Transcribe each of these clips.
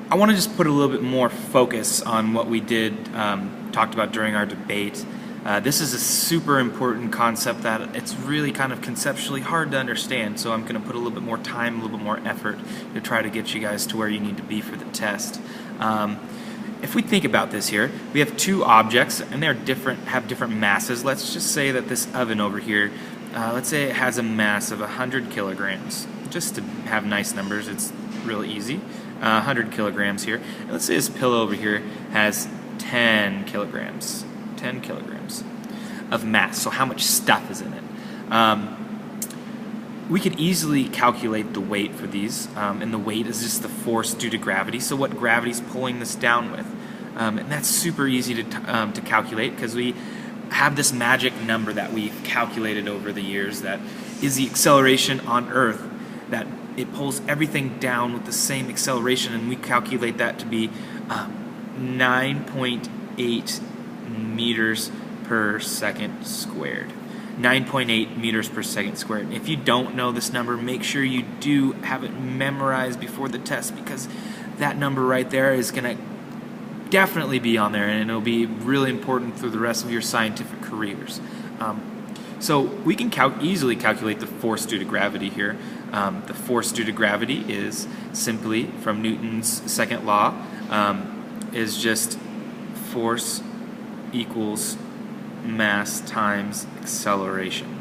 I want to just put a little bit more focus on what we talked about during our debate. This is a super important concept that it's really kind of conceptually hard to understand, so I'm going to put a little bit more time, a little bit more effort to try to get you guys to where you need to be for the test. If we think about this here, we have two objects and they're have different masses. Let's just say that this oven over here, let's say it has a mass of 100 kilograms. Just to have nice numbers, it's really easy. 100 kilograms here. And let's say this pillow over here has 10 kilograms. 10 kilograms of mass. So how much stuff is in it? We could easily calculate the weight for these, and the weight is just the force due to gravity, so what gravity's pulling this down with. And that's super easy to calculate because we have this magic number that we've calculated over the years that is the acceleration on Earth, that it pulls everything down with the same acceleration, and we calculate that to be 9.8 meters per second squared. 9.8 meters per second squared. If you don't know this number, make sure you do have it memorized before the test, because that number right there is going to definitely be on there, and it'll be really important through the rest of your scientific careers. So we can easily calculate the force due to gravity here. The force due to gravity is simply from Newton's second law, is just force equals mass times acceleration.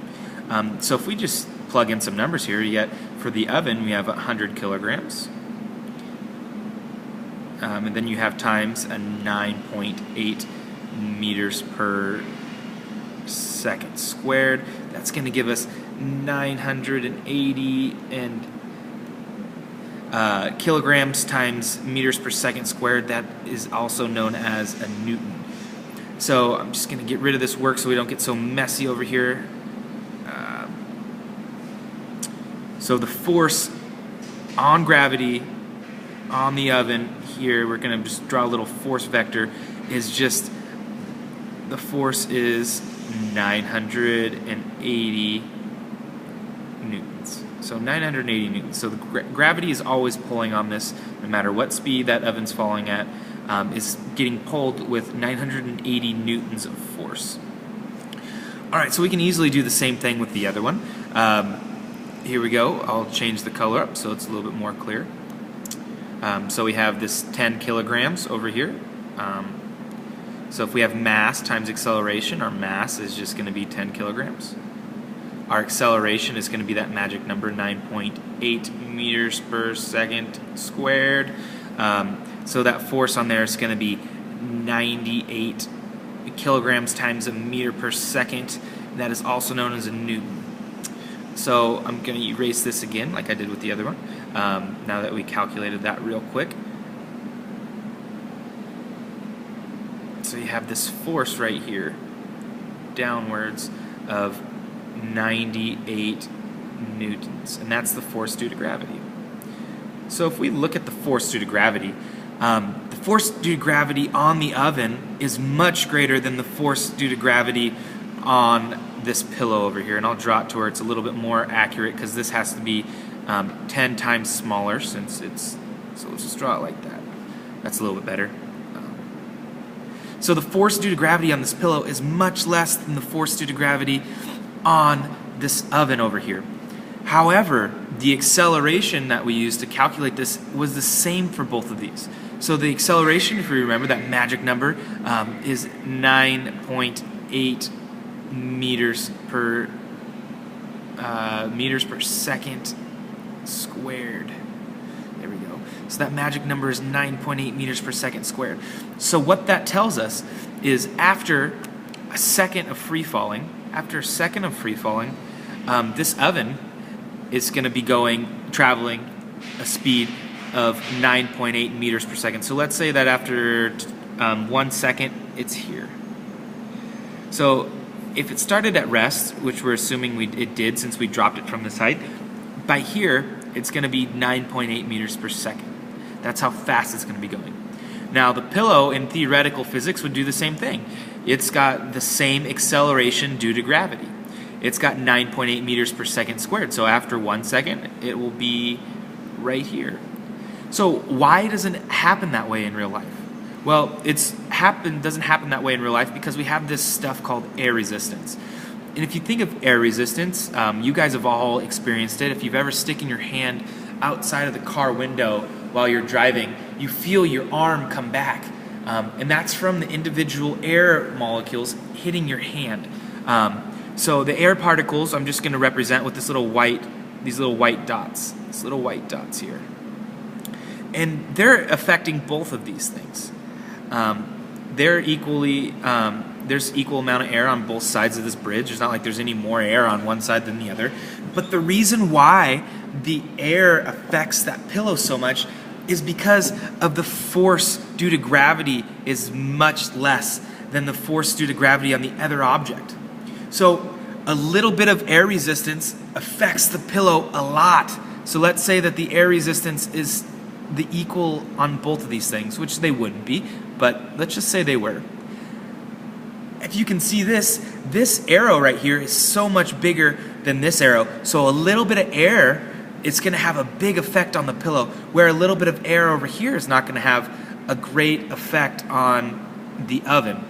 So if we just plug in some numbers here, you get for the oven we have 100 kilograms, and then you have times a 9.8 meters per second squared. That's going to give us 980 kilograms times meters per second squared. That is also known as a Newton. So I'm just going to get rid of this work so we don't get so messy over here. So the force on gravity on the oven here, we're going to just draw a little force vector, is just the force is 980 newtons. So 980 newtons. So the gravity is always pulling on this, no matter what speed that oven's falling at, is getting pulled with 980 newtons of force. Alright, so we can easily do the same thing with the other one. Here we go. I'll change the color up so it's a little bit more clear. So we have this 10 kilograms over here. So if we have mass times acceleration, our mass is just going to be 10 kilograms. Our acceleration is going to be that magic number, 9.8 meters per second squared. So that force on there is going to be 98 kilograms times a meter per second. That is also known as a Newton. So I'm going to erase this again like I did with the other one, now that we calculated that real quick. So you have this force right here, downwards, of 98 newtons, and that's the force due to gravity. So if we look at the force due to gravity, the force due to gravity on the oven is much greater than the force due to gravity on this pillow over here, and I'll draw it to where it's a little bit more accurate because this has to be 10 times smaller since it's, so let's just draw it like that. That's a little bit better. So the force due to gravity on this pillow is much less than the force due to gravity on this oven over here. However, the acceleration that we used to calculate this was the same for both of these. So the acceleration, if you remember that magic number, is 9.8 meters per second squared. There we go. So that magic number is 9.8 meters per second squared. So what that tells us is after a second of free falling, this oven is going to be traveling a speed of 9.8 meters per second. So let's say that after 1 second, it's here. So if it started at rest, which we're assuming it did since we dropped it from this height, by here, it's going to be 9.8 meters per second. That's how fast it's going to be going. Now, the pillow in theoretical physics would do the same thing. It's got the same acceleration due to gravity. It's got 9.8 meters per second squared. So after 1 second, it will be right here. So why doesn't it happen that way in real life? Well, doesn't happen that way in real life because we have this stuff called air resistance. And if you think of air resistance, you guys have all experienced it. If you've ever sticking your hand outside of the car window while you're driving, you feel your arm come back. And that's from the individual air molecules hitting your hand. So the air particles, I'm just going to represent with these little white dots. These little white dots here. And they're affecting both of these things. There's equal amount of air on both sides of this bridge. It's not like there's any more air on one side than the other. But the reason why the air affects that pillow so much is because of the force due to gravity is much less than the force due to gravity on the other object. So a little bit of air resistance affects the pillow a lot. So let's say that the air resistance is the equal on both of these things, which they wouldn't be, but let's just say they were. If you can see this arrow right here is so much bigger than this arrow. So a little bit of air, it's going to have a big effect on the pillow, where a little bit of air over here is not going to have a great effect on the oven.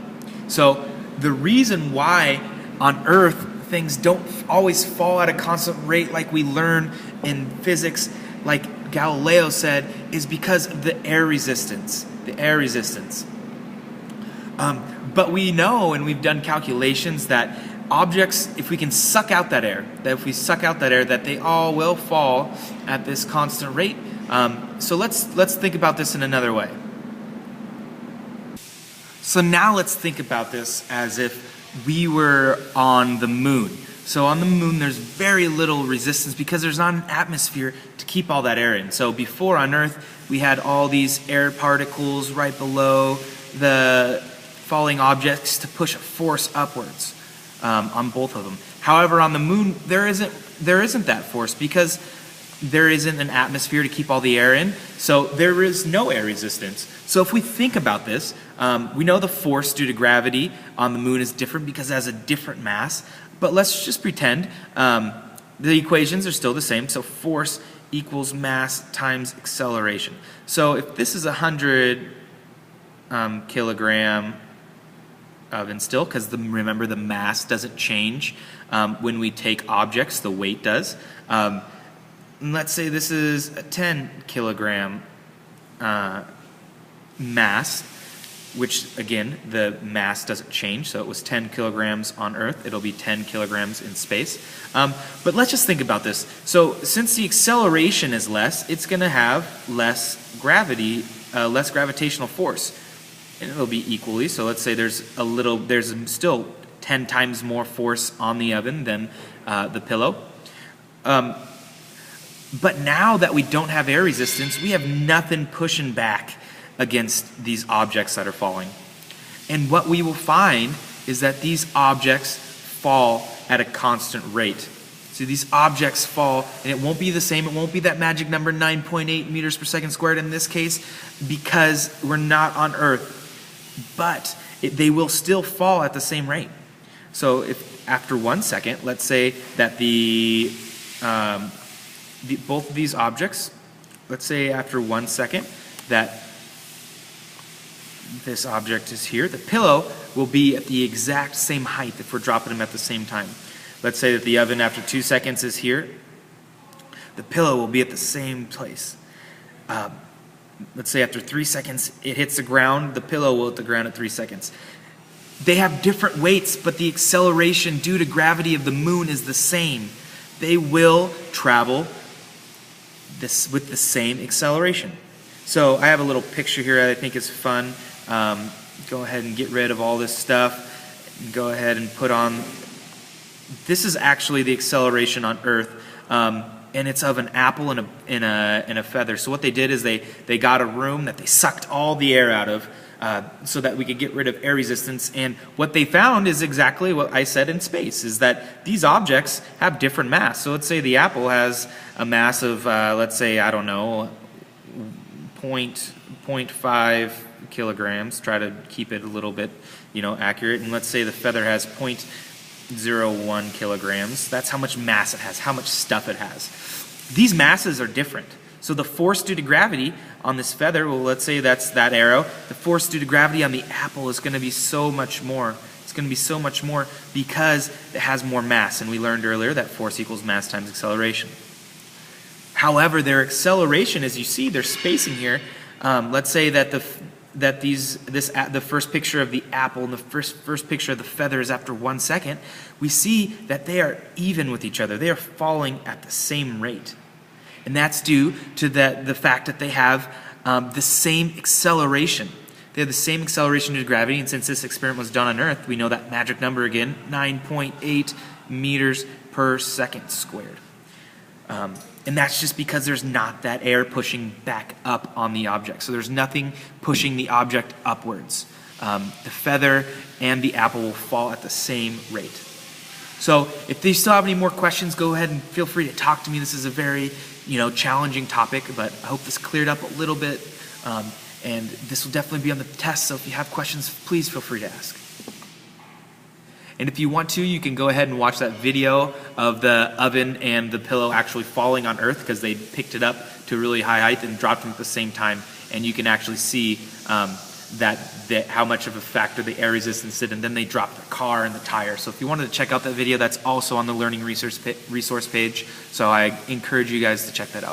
So the reason why on Earth things don't always fall at a constant rate like we learn in physics, like Galileo said, is because of the air resistance. The air resistance. But we know, and we've done calculations, that objects, if we can suck out that air, that they all will fall at this constant rate. So let's think about this in another way. So now let's think about this as if we were on the moon. So on the moon, there's very little resistance because there's not an atmosphere to keep all that air in. So before on Earth, we had all these air particles right below the falling objects to push a force upwards on both of them. However, on the moon, there isn't that force because there isn't an atmosphere to keep all the air in. So there is no air resistance. So if we think about this, we know the force due to gravity on the moon is different because it has a different mass. But let's just pretend the equations are still the same. So force equals mass times acceleration. So if this is 100 kilogram oven still, because remember the mass doesn't change when we take objects, the weight does. Let's say this is a 10 kilogram mass, which again, the mass doesn't change. So it was 10 kilograms on Earth. It'll be 10 kilograms in space. But let's just think about this. So since the acceleration is less, it's going to have less gravity, less gravitational force. And it'll be equally. So let's say there's still 10 times more force on the oven than the pillow. But now that we don't have air resistance, we have nothing pushing back against these objects that are falling. And what we will find is that these objects fall at a constant rate. So these objects fall, and it won't be the same. It won't be that magic number 9.8 meters per second squared in this case because we're not on Earth. But they will still fall at the same rate. So if after 1 second, let's say that both of these objects, let's say after 1 second that this object is here, the pillow will be at the exact same height if we're dropping them at the same time. Let's say that the oven after 2 seconds is here, the pillow will be at the same place. Let's say after 3 seconds it hits the ground, the pillow will hit the ground at 3 seconds. They have different weights, but the acceleration due to gravity of the moon is the same. They will travel with the same acceleration. So I have a little picture here that I think is fun. Go ahead and get rid of all this stuff. Go ahead and put on. This is actually the acceleration on Earth, and it's of an apple and a feather. So what they did is they got a room that they sucked all the air out of, so that we could get rid of air resistance. And what they found is exactly what I said in space, is that these objects have different mass. So let's say the apple has a mass of, let's say, I don't know, 0.5 kilograms. Try to keep it a little bit, accurate. And let's say the feather has 0.01 kilograms. That's how much mass it has, how much stuff it has. These masses are different. So the force due to gravity on this feather, well, let's say that's that arrow, the force due to gravity on the apple is going to be so much more. It's going to be so much more because it has more mass, and we learned earlier that force equals mass times acceleration. However, their acceleration, as you see, their spacing here, let's say that the first picture of the apple and the first picture of the feather is after 1 second, we see that they are even with each other. They are falling at the same rate. And that's due to the fact that they have the same acceleration. They have the same acceleration due to gravity, and since this experiment was done on Earth, we know that magic number again, 9.8 meters per second squared. And that's just because there's not that air pushing back up on the object. So there's nothing pushing the object upwards. The feather and the apple will fall at the same rate. So if you still have any more questions, go ahead and feel free to talk to me. This is a very challenging topic, but I hope this cleared up a little bit. And this will definitely be on the test, so if you have questions, please feel free to ask. And if you want to, you can go ahead and watch that video of the oven and the pillow actually falling on Earth, because they picked it up to a really high height and dropped them at the same time. And you can actually see how much of a factor the air resistance did, and then they dropped the car and the tire. So if you wanted to check out that video, that's also on the Learning Resource page. So I encourage you guys to check that out.